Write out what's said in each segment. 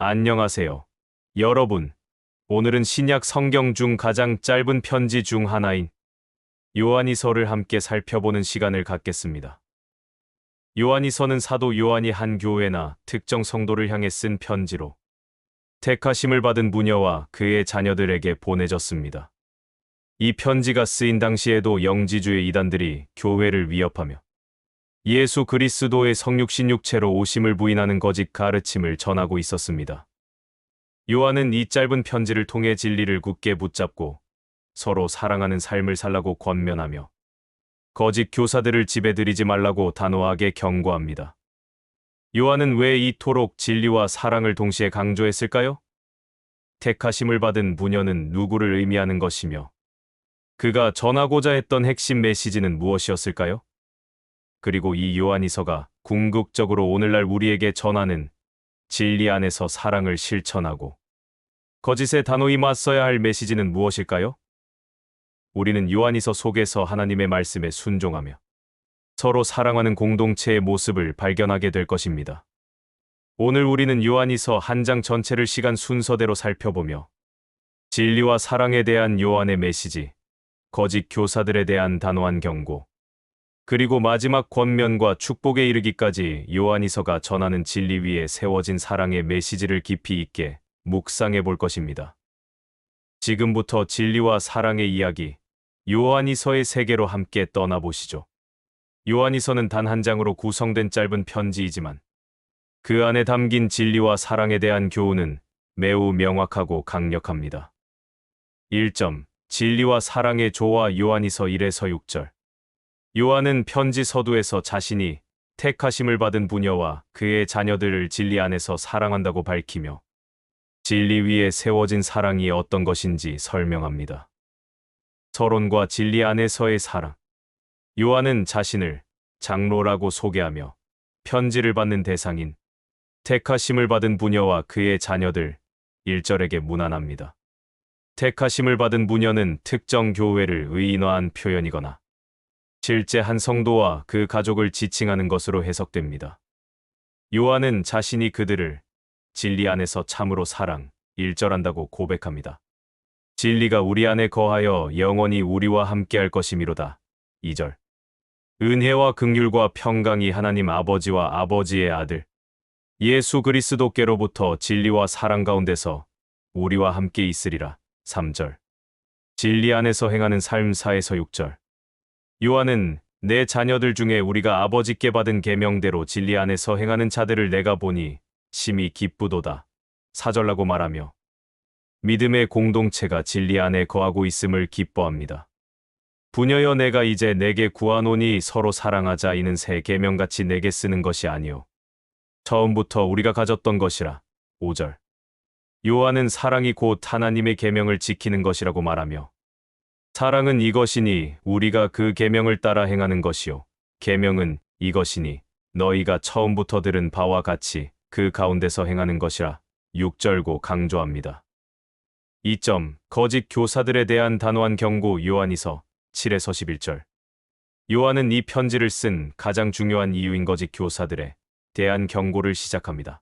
안녕하세요. 여러분, 오늘은 신약 성경 중 가장 짧은 편지 중 하나인 요한이서를 함께 살펴보는 시간을 갖겠습니다. 요한이서는 사도 요한이 한 교회나 특정 성도를 향해 쓴 편지로 택하심을 받은 부녀와 그의 자녀들에게 보내졌습니다. 이 편지가 쓰인 당시에도 영지주의 이단들이 교회를 위협하며 예수 그리스도의 성육신 육체로 오심을 부인하는 거짓 가르침을 전하고 있었습니다. 요한은 이 짧은 편지를 통해 진리를 굳게 붙잡고 서로 사랑하는 삶을 살라고 권면하며 거짓 교사들을 지배들이지 말라고 단호하게 경고합니다. 요한은 왜 이토록 진리와 사랑을 동시에 강조했을까요? 택하심을 받은 부녀는 누구를 의미하는 것이며 그가 전하고자 했던 핵심 메시지는 무엇이었을까요? 그리고 이 요한이서가 궁극적으로 오늘날 우리에게 전하는 진리 안에서 사랑을 실천하고 거짓에 단호히 맞서야 할 메시지는 무엇일까요? 우리는 요한이서 속에서 하나님의 말씀에 순종하며 서로 사랑하는 공동체의 모습을 발견하게 될 것입니다. 오늘 우리는 요한이서 한 장 전체를 시간 순서대로 살펴보며 진리와 사랑에 대한 요한의 메시지, 거짓 교사들에 대한 단호한 경고, 그리고 마지막 권면과 축복에 이르기까지 요한이서가 전하는 진리 위에 세워진 사랑의 메시지를 깊이 있게 묵상해 볼 것입니다. 지금부터 진리와 사랑의 이야기, 요한이서의 세계로 함께 떠나보시죠. 요한이서는 단 한 장으로 구성된 짧은 편지이지만 그 안에 담긴 진리와 사랑에 대한 교훈은 매우 명확하고 강력합니다. 1점. 진리와 사랑의 조화. 요한이서 1에서 6절. 요한은 편지 서두에서 자신이 택하심을 받은 부녀와 그의 자녀들을 진리 안에서 사랑한다고 밝히며 진리 위에 세워진 사랑이 어떤 것인지 설명합니다. 서론과 진리 안에서의 사랑. 요한은 자신을 장로라고 소개하며 편지를 받는 대상인 택하심을 받은 부녀와 그의 자녀들 1절에게 문안합니다. 택하심을 받은 부녀는 특정 교회를 의인화한 표현이거나 실제 한 성도와 그 가족을 지칭하는 것으로 해석됩니다. 요한은 자신이 그들을 진리 안에서 참으로 사랑, 1절한다고 고백합니다. 진리가 우리 안에 거하여 영원히 우리와 함께할 것이미로다. 2절. 은혜와 긍휼과 평강이 하나님 아버지와 아버지의 아들 예수 그리스도께로부터 진리와 사랑 가운데서 우리와 함께 있으리라. 3절. 진리 안에서 행하는 삶. 4에서 6절. 요한은 내 자녀들 중에 우리가 아버지께 받은 계명대로 진리 안에서 행하는 자들을 내가 보니 심히 기쁘도다. 4절라고 말하며 믿음의 공동체가 진리 안에 거하고 있음을 기뻐합니다. 부녀여 내가 이제 내게 구하노니 서로 사랑하자. 이는 새 계명같이 내게 쓰는 것이 아니요 처음부터 우리가 가졌던 것이라. 5절. 요한은 사랑이 곧 하나님의 계명을 지키는 것이라고 말하며 사랑은 이것이니 우리가 그 계명을 따라 행하는 것이요 계명은 이것이니 너희가 처음부터 들은 바와 같이 그 가운데서 행하는 것이라. 6절고 강조합니다. 2점. 거짓 교사들에 대한 단호한 경고. 요한이서 7에서 11절. 요한은 이 편지를 쓴 가장 중요한 이유인 거짓 교사들에 대한 경고를 시작합니다.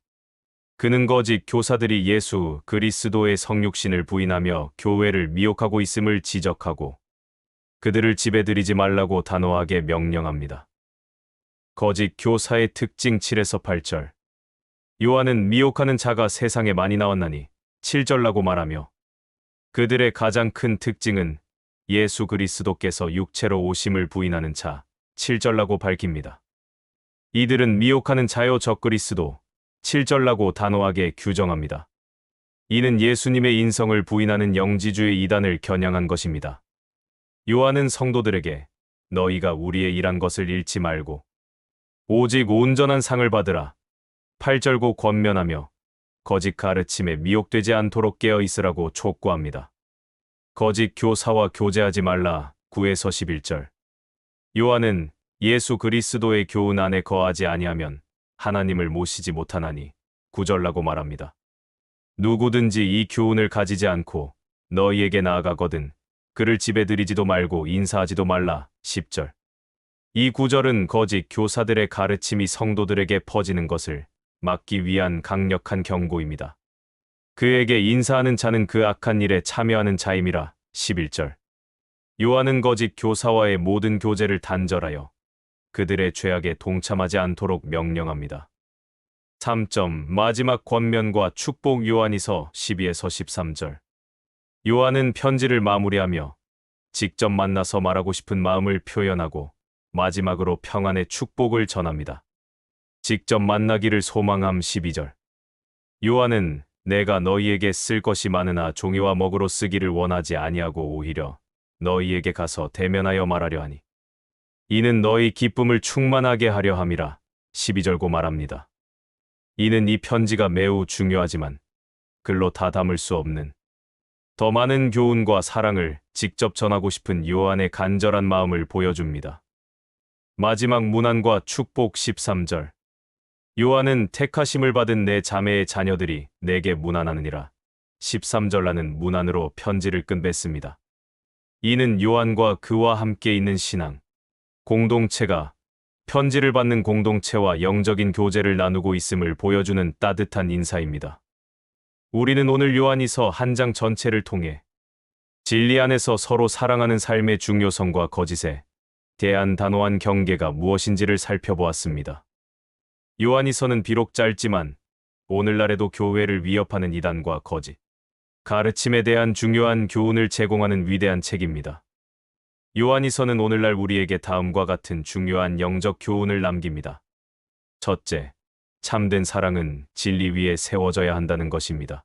그는 거짓 교사들이 예수 그리스도의 성육신을 부인하며 교회를 미혹하고 있음을 지적하고 그들을 지배들이지 말라고 단호하게 명령합니다. 거짓 교사의 특징. 7에서 8절. 요한은 미혹하는 자가 세상에 많이 나왔나니 7절라고 말하며 그들의 가장 큰 특징은 예수 그리스도께서 육체로 오심을 부인하는 자. 7절라고 밝힙니다. 이들은 미혹하는 자요 적그리스도. 7절라고 단호하게 규정합니다. 이는 예수님의 인성을 부인하는 영지주의 이단을 겨냥한 것입니다. 요한은 성도들에게 너희가 우리의 일한 것을 잃지 말고 오직 온전한 상을 받으라. 8절고 권면하며 거짓 가르침에 미혹되지 않도록 깨어 있으라고 촉구합니다. 거짓 교사와 교제하지 말라. 9에서 11절. 요한은 예수 그리스도의 교훈 안에 거하지 아니하면 하나님을 모시지 못하나니 9절라고 말합니다. 누구든지 이 교훈을 가지지 않고 너희에게 나아가거든 그를 지배들이지도 말고 인사하지도 말라. 10절. 이 구절은 거짓 교사들의 가르침이 성도들에게 퍼지는 것을 막기 위한 강력한 경고입니다. 그에게 인사하는 자는 그 악한 일에 참여하는 자임이라. 11절. 요한은 거짓 교사와의 모든 교제를 단절하여 그들의 죄악에 동참하지 않도록 명령합니다. 3점. 마지막 권면과 축복. 요한이서 12에서 13절. 요한은 편지를 마무리하며 직접 만나서 말하고 싶은 마음을 표현하고 마지막으로 평안의 축복을 전합니다. 직접 만나기를 소망함. 12절. 요한은 내가 너희에게 쓸 것이 많으나 종이와 먹으로 쓰기를 원하지 아니하고 오히려 너희에게 가서 대면하여 말하려 하니 이는 너희 기쁨을 충만하게 하려 함이라. 12절고 말합니다. 이는 이 편지가 매우 중요하지만 글로 다 담을 수 없는 더 많은 교훈과 사랑을 직접 전하고 싶은 요한의 간절한 마음을 보여줍니다. 마지막 문안과 축복. 13절. 요한은 택하심을 받은 내 자매의 자녀들이 내게 문안하느니라. 13절. 라는 문안으로 편지를 끝맺습니다. 이는 요한과 그와 함께 있는 신앙 공동체가 편지를 받는 공동체와 영적인 교제를 나누고 있음을 보여주는 따뜻한 인사입니다. 우리는 오늘 요한이서 한 장 전체를 통해 진리 안에서 서로 사랑하는 삶의 중요성과 거짓에 대한 단호한 경계가 무엇인지를 살펴보았습니다. 요한이서는 비록 짧지만 오늘날에도 교회를 위협하는 이단과 거짓, 가르침에 대한 중요한 교훈을 제공하는 위대한 책입니다. 요한이서는 오늘날 우리에게 다음과 같은 중요한 영적 교훈을 남깁니다. 첫째, 참된 사랑은 진리 위에 세워져야 한다는 것입니다.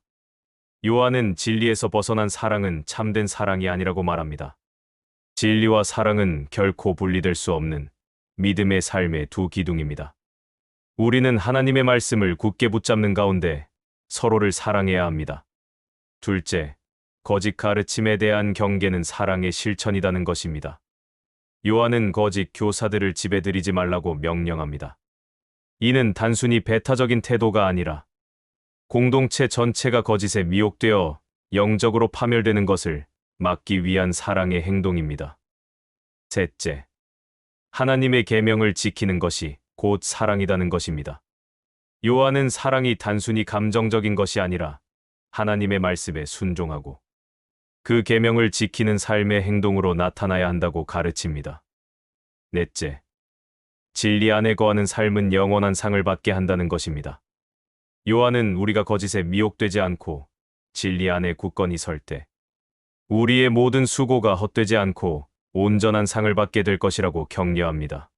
요한은 진리에서 벗어난 사랑은 참된 사랑이 아니라고 말합니다. 진리와 사랑은 결코 분리될 수 없는 믿음의 삶의 두 기둥입니다. 우리는 하나님의 말씀을 굳게 붙잡는 가운데 서로를 사랑해야 합니다. 둘째, 거짓 가르침에 대한 경계는 사랑의 실천이라는 것입니다. 요한은 거짓 교사들을 집에 들이지 말라고 명령합니다. 이는 단순히 배타적인 태도가 아니라 공동체 전체가 거짓에 미혹되어 영적으로 파멸되는 것을 막기 위한 사랑의 행동입니다. 셋째, 하나님의 계명을 지키는 것이 곧 사랑이라는 것입니다. 요한은 사랑이 단순히 감정적인 것이 아니라 하나님의 말씀에 순종하고 그 계명을 지키는 삶의 행동으로 나타나야 한다고 가르칩니다. 넷째, 진리 안에 거하는 삶은 영원한 상을 받게 한다는 것입니다. 요한은 우리가 거짓에 미혹되지 않고 진리 안에 굳건히 설 때 우리의 모든 수고가 헛되지 않고 온전한 상을 받게 될 것이라고 격려합니다.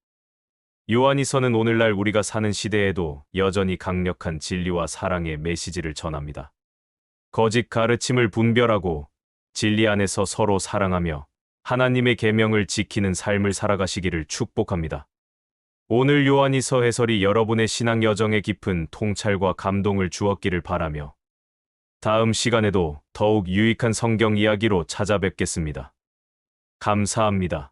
요한이서는 오늘날 우리가 사는 시대에도 여전히 강력한 진리와 사랑의 메시지를 전합니다. 거짓 가르침을 분별하고 진리 안에서 서로 사랑하며 하나님의 계명을 지키는 삶을 살아가시기를 축복합니다. 오늘 요한이서 해설이 여러분의 신앙 여정에 깊은 통찰과 감동을 주었기를 바라며 다음 시간에도 더욱 유익한 성경 이야기로 찾아뵙겠습니다. 감사합니다.